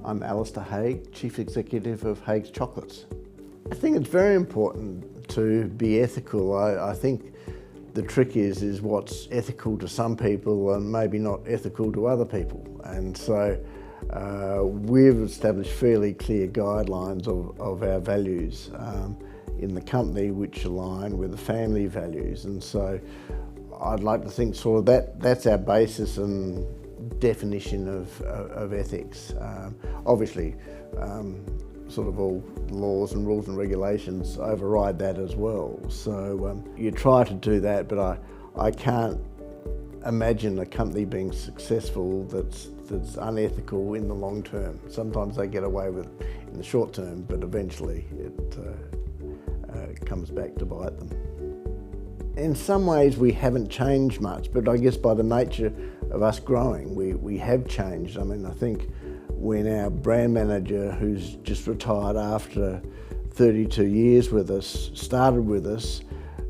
I'm Alister Haigh, Chief Executive of Haigh's Chocolates. I think it's very important to be ethical. I think the trick is what's ethical to some people and maybe not ethical to other people. And so we've established fairly clear guidelines of our values in the company which align with the family values. And so I'd like to think sort of that's our basis and definition of ethics. Obviously, sort of all laws and rules and regulations override that as well. So you try to do that, but I can't imagine a company being successful that's unethical in the long term. Sometimes they get away with it in the short term, but eventually it comes back to bite them. In some ways we haven't changed much, but I guess by the nature of us growing, we have changed. I mean, I think when our brand manager, who's just retired after 32 years with us, started with us,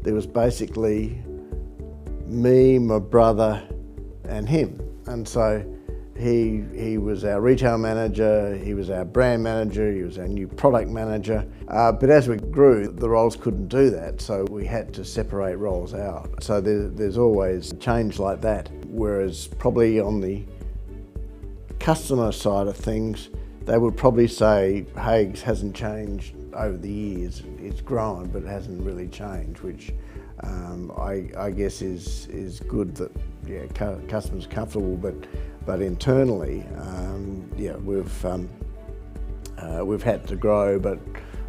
there was basically me, my brother and him. And so he was our retail manager, he was our brand manager, he was our new product manager. But as we grew, the roles couldn't do that, so we had to separate roles out. So there's always change like that. Whereas probably on the customer side of things, they would probably say Haigh's hasn't changed over the years. It's grown, but it hasn't really changed, which I guess is good that customers are comfortable, but internally, we've had to grow, but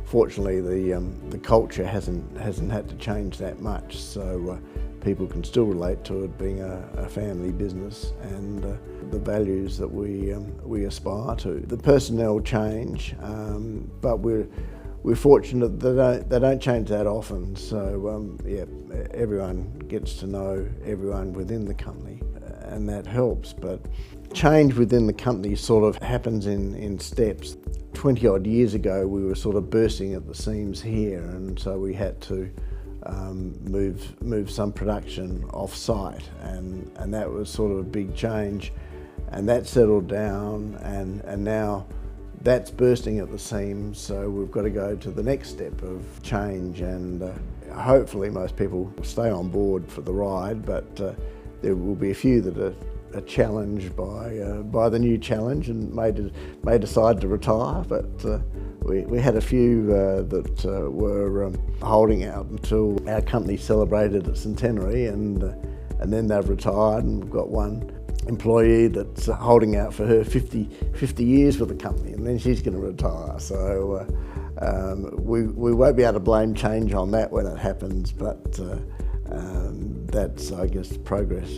fortunately the culture hasn't had to change that much. So people can still relate to it being a family business and the values that we aspire to. The personnel change, but we're fortunate that they don't change that often. So everyone gets to know everyone within the company, and that helps. But change within the company sort of happens in steps. 20 odd years ago, we were sort of bursting at the seams here, and so we had to move some production off-site, and that was sort of a big change, and that settled down, and now that's bursting at the seams, so we've got to go to the next step of change, and hopefully most people will stay on board for the ride, but there will be a few that are challenged by the new challenge and may decide to retire, but we had a few that were holding out until our company celebrated its centenary, and then they've retired, and we've got one employee that's holding out for her 50 years with the company, and then she's going to retire. So we won't be able to blame change on that when it happens, but that's, I guess, progress.